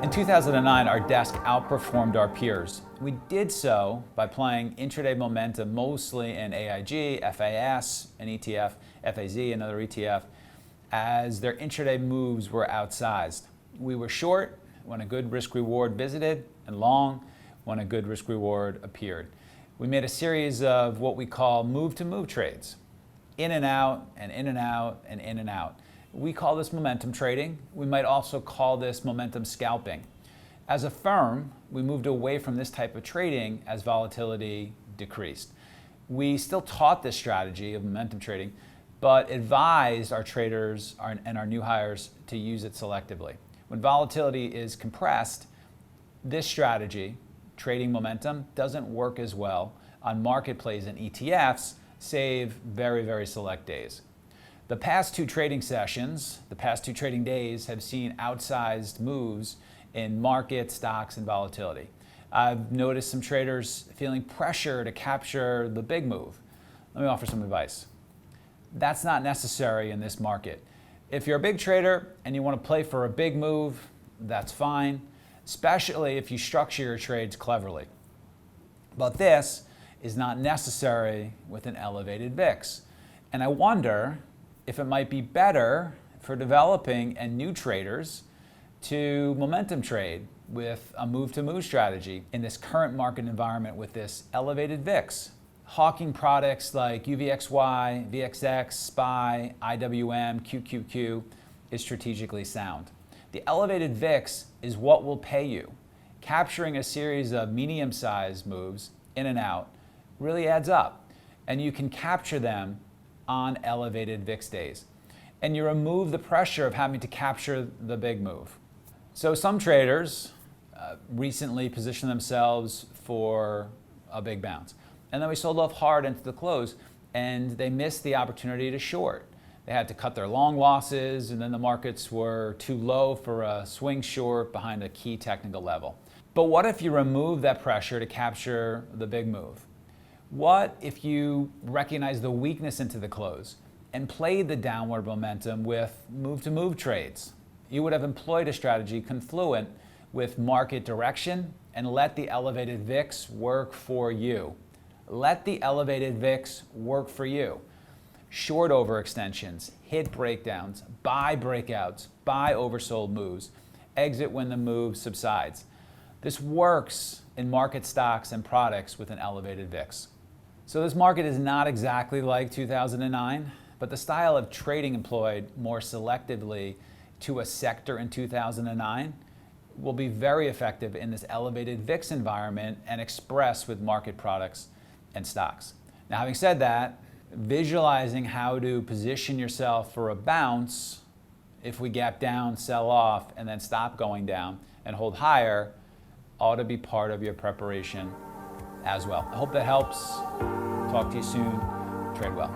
In 2009, our desk outperformed our peers. We did so by playing intraday momentum mostly in AIG, FAS, an ETF, FAZ, another ETF, as their intraday moves were outsized. We were short when a good risk-reward visited, and long when a good risk-reward appeared. We made a series of what we call move-to-move trades, in and out, and in and out, and in and out. We call this momentum trading. We might also call this momentum scalping. As a firm, we moved away from this type of trading as volatility decreased. We still taught this strategy of momentum trading, but advised our traders and our new hires to use it selectively. When volatility is compressed, this strategy, trading momentum, doesn't work as well on market plays and ETFs, save very, very select days. The past two trading sessions, the past two trading days have seen outsized moves in market, stocks, and volatility. I've noticed some traders feeling pressure to capture the big move. Let me offer some advice. That's not necessary in this market. If you're a big trader and you want to play for a big move, that's fine, especially if you structure your trades cleverly. But this is not necessary with an elevated VIX. And I wonder if it might be better for developing and new traders to momentum trade with a move-to-move strategy in this current market environment with this elevated VIX. Hawking products like UVXY, VXX, SPY, IWM, QQQ is strategically sound. The elevated VIX is what will pay you. Capturing a series of medium-sized moves in and out really adds up, and you can capture them on elevated VIX days. And you remove the pressure of having to capture the big move. So some traders recently positioned themselves for a big bounce. And then we sold off hard into the close, and they missed the opportunity to short. They had to cut their long losses, and then the markets were too low for a swing short behind a key technical level. But what if you remove that pressure to capture the big move? What if you recognize the weakness into the close and played the downward momentum with move-to-move trades? You would have employed a strategy confluent with market direction and let the elevated VIX work for you. Let the elevated VIX work for you. Short overextensions, hit breakdowns, buy breakouts, buy oversold moves, exit when the move subsides. This works in market stocks and products with an elevated VIX. So this market is not exactly like 2009, but the style of trading employed more selectively to a sector in 2009 will be very effective in this elevated VIX environment and express with market products and stocks. Now, having said that, visualizing how to position yourself for a bounce if we gap down, sell off, and then stop going down and hold higher ought to be part of your preparation as well. I hope that helps. Talk to you soon. Trade well.